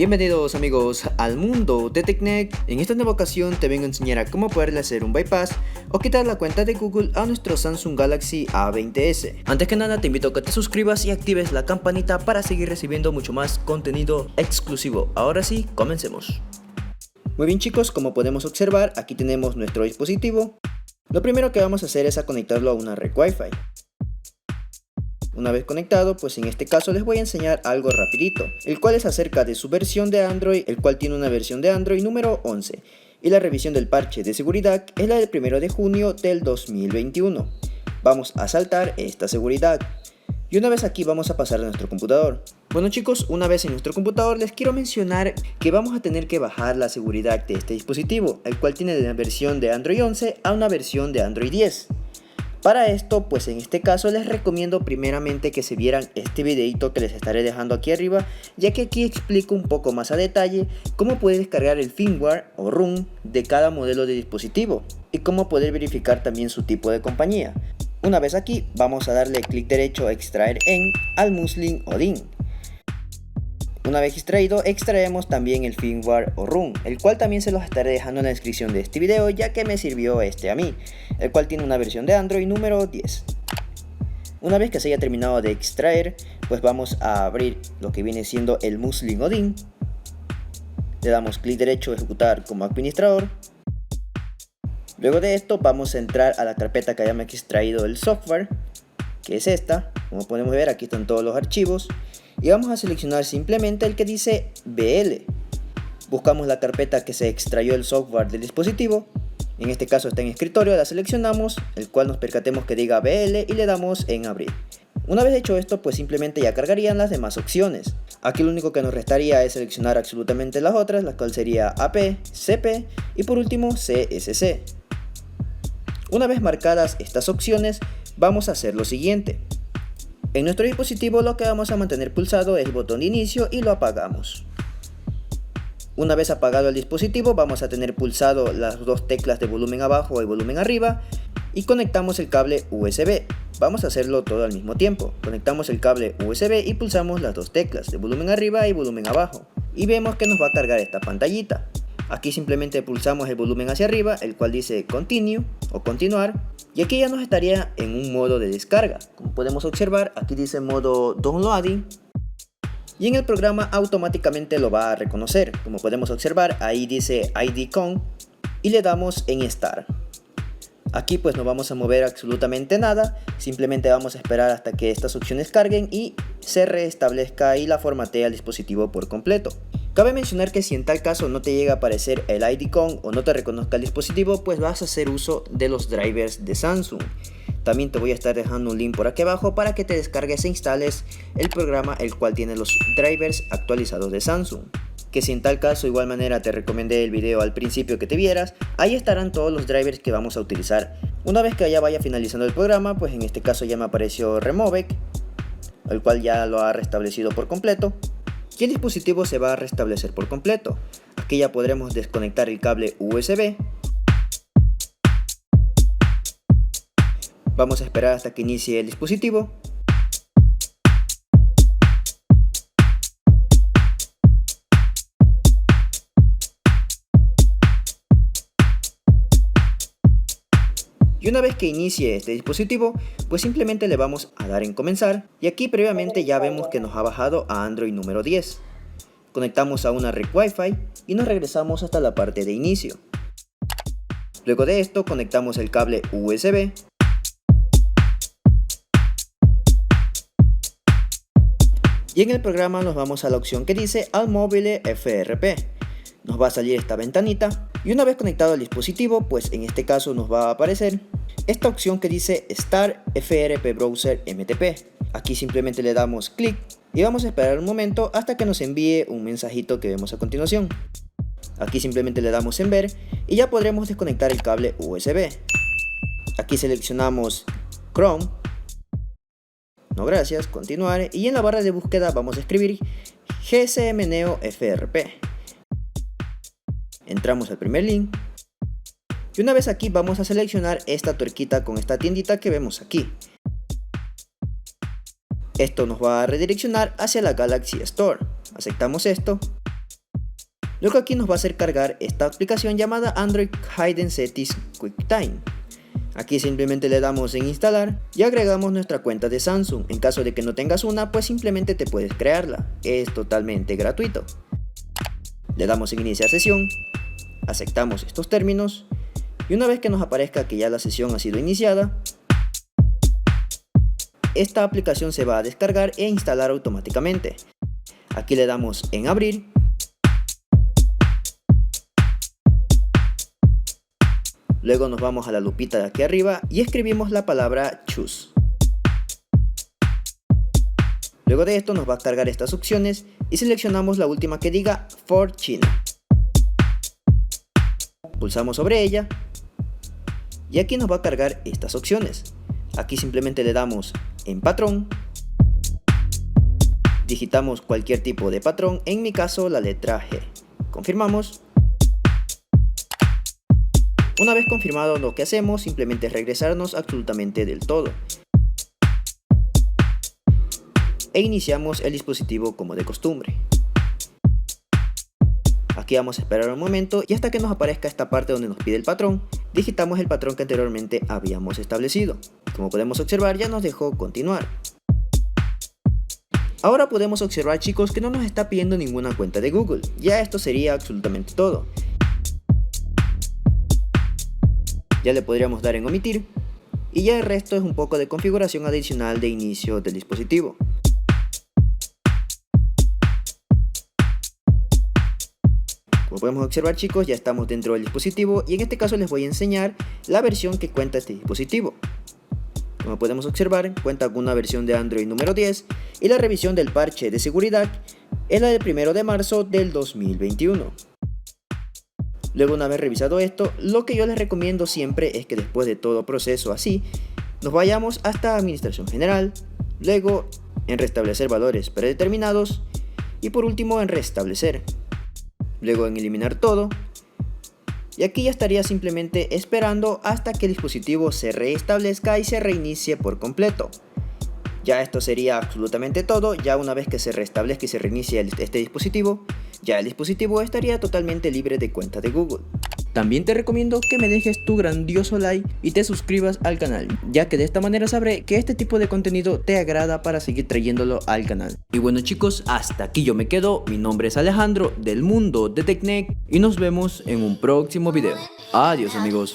Bienvenidos amigos al mundo de TechNet. En esta nueva ocasión te vengo a enseñar a cómo poderle hacer un bypass o quitar la cuenta de Google a nuestro Samsung Galaxy A20s. Antes que nada te invito a que te suscribas y actives la campanita para seguir recibiendo mucho más contenido exclusivo. Ahora sí, comencemos. Muy bien chicos, como podemos observar, aquí tenemos nuestro dispositivo. Lo primero que vamos a hacer es conectarlo a una red Wi-Fi. Una vez conectado, pues en este caso les voy a enseñar algo rapidito, el cual es acerca de su versión de Android, el cual tiene una versión de Android número 11, y la revisión del parche de seguridad es la del 1 de junio del 2021. Vamos a saltar esta seguridad, y una vez aquí vamos a pasar a nuestro computador. Bueno chicos, una vez en nuestro computador les quiero mencionar que vamos a tener que bajar la seguridad de este dispositivo, el cual tiene de una versión de Android 11 a una versión de Android 10. Para esto, pues en este caso les recomiendo primeramente que se vieran este videito que les estaré dejando aquí arriba, ya que aquí explico un poco más a detalle cómo puedes descargar el firmware o ROM de cada modelo de dispositivo y cómo poder verificar también su tipo de compañía. Una vez aquí, vamos a darle clic derecho a extraer en al Muslin o DIN. Una vez extraído, extraemos también el firmware o ROM, el cual también se los estaré dejando en la descripción de este video, ya que me sirvió a mí, el cual tiene una versión de Android número 10. Una vez que se haya terminado de extraer, pues vamos a abrir lo que viene siendo el Muslin o DIN. Le damos clic derecho a ejecutar como administrador. Luego de esto vamos a entrar a la carpeta que hayamos extraído el software, que es esta. Como podemos ver, aquí están todos los archivos. Y vamos a seleccionar simplemente el que dice BL. Buscamos la carpeta que se extrayó el software del dispositivo. En este caso está en escritorio, la seleccionamos, el cual nos percatemos que diga BL y le damos en abrir. Una vez hecho esto, pues simplemente ya cargarían las demás opciones. Aquí lo único que nos restaría es seleccionar absolutamente las otras, la cual sería AP, CP y por último CSC. Una vez marcadas estas opciones, vamos a hacer lo siguiente. En nuestro dispositivo lo que vamos a mantener pulsado es el botón de inicio y lo apagamos. Una vez apagado el dispositivo, vamos a tener pulsado las dos teclas de volumen abajo y volumen arriba y conectamos el cable USB. Vamos a hacerlo todo al mismo tiempo. Conectamos el cable USB y pulsamos las dos teclas de volumen arriba y volumen abajo y vemos que nos va a cargar esta pantallita. Aquí simplemente pulsamos el volumen hacia arriba, el cual dice Continue o continuar, y aquí ya nos estaría en un modo de descarga. Como podemos observar, aquí dice modo downloading y en el programa automáticamente lo va a reconocer. Como podemos observar, ahí dice ID.com y le damos en Start. Aquí pues no vamos a mover absolutamente nada, simplemente vamos a esperar hasta que estas opciones carguen y se restablezca y la formatea el dispositivo por completo. Cabe mencionar que si en tal caso no te llega a aparecer el ID.com o no te reconozca el dispositivo, pues vas a hacer uso de los drivers de Samsung. También te voy a estar dejando un link por aquí abajo para que te descargues e instales el programa el cual tiene los drivers actualizados de Samsung. Que si en tal caso igual manera te recomendé el video al principio que te vieras, ahí estarán todos los drivers que vamos a utilizar. Una vez que ya vaya finalizando el programa, pues en este caso ya me apareció Removec, el cual ya lo ha restablecido por completo. Y el dispositivo se va a restablecer por completo. Aquí ya podremos desconectar el cable USB. Vamos a esperar hasta que inicie el dispositivo. Y una vez que inicie este dispositivo, pues simplemente le vamos a dar en comenzar. Y aquí previamente ya vemos que nos ha bajado a Android número 10. Conectamos a una red Wi-Fi y nos regresamos hasta la parte de inicio. Luego de esto conectamos el cable USB. Y en el programa nos vamos a la opción que dice Al Mobile FRP. Nos va a salir esta ventanita y una vez conectado al dispositivo, pues en este caso nos va a aparecer esta opción que dice Start FRP Browser MTP. Aquí simplemente le damos clic y vamos a esperar un momento hasta que nos envíe un mensajito que vemos a continuación. Aquí simplemente le damos en ver y ya podremos desconectar el cable USB. Aquí seleccionamos Chrome, no gracias, continuar, y en la barra de búsqueda vamos a escribir GSM Neo FRP. Entramos al primer link y una vez aquí vamos a seleccionar esta tuerquita con esta tiendita que vemos aquí. Esto nos va a redireccionar hacia la Galaxy Store. Aceptamos esto Luego aquí nos va a hacer cargar esta aplicación llamada Android Hidden Settings QuickTime. Aquí simplemente le damos en instalar y agregamos nuestra cuenta de Samsung. En caso de que no tengas una, pues simplemente te puedes crearla, es totalmente gratuito. Le damos en iniciar sesión, aceptamos estos términos y una vez que nos aparezca que ya la sesión ha sido iniciada, esta aplicación se va a descargar e instalar automáticamente. Aquí le damos en abrir. Luego nos vamos a la lupita de aquí arriba y escribimos la palabra Choose. Luego de esto nos va a cargar estas opciones y seleccionamos la última que diga For China. Pulsamos sobre ella y aquí nos va a cargar estas opciones. Aquí simplemente le damos en patrón, digitamos cualquier tipo de patrón, en mi caso la letra G. Confirmamos. Una vez confirmado lo que hacemos, simplemente es regresarnos absolutamente del todo. E iniciamos el dispositivo como de costumbre. Aquí vamos a esperar un momento y hasta que nos aparezca esta parte donde nos pide el patrón, digitamos el patrón que anteriormente habíamos establecido. Como podemos observar, ya nos dejó continuar. Ahora podemos observar, chicos, que no nos está pidiendo ninguna cuenta de Google. Ya esto sería absolutamente todo. Ya le podríamos dar en omitir y ya el resto es un poco de configuración adicional de inicio del dispositivo. Como podemos observar, chicos, ya estamos dentro del dispositivo y en este caso les voy a enseñar la versión que cuenta este dispositivo. Como podemos observar, cuenta con una versión de Android número 10 y la revisión del parche de seguridad es la del 1 de marzo del 2021. Luego, una vez revisado esto, lo que yo les recomiendo siempre es que después de todo proceso así, nos vayamos hasta Administración General, luego en Restablecer valores predeterminados y por último en Restablecer, luego en Eliminar todo, y aquí ya estaría simplemente esperando hasta que el dispositivo se reestablezca y se reinicie por completo. Ya esto sería absolutamente todo. Ya una vez que se restablezca y se reinicie este dispositivo, ya el dispositivo estaría totalmente libre de cuenta de Google. También te recomiendo que me dejes tu grandioso like y te suscribas al canal, ya que de esta manera sabré que este tipo de contenido te agrada para seguir trayéndolo al canal. Y bueno, chicos, hasta aquí yo me quedo. Mi nombre es Alejandro del mundo de TechNec y nos vemos en un próximo video. Adiós, amigos.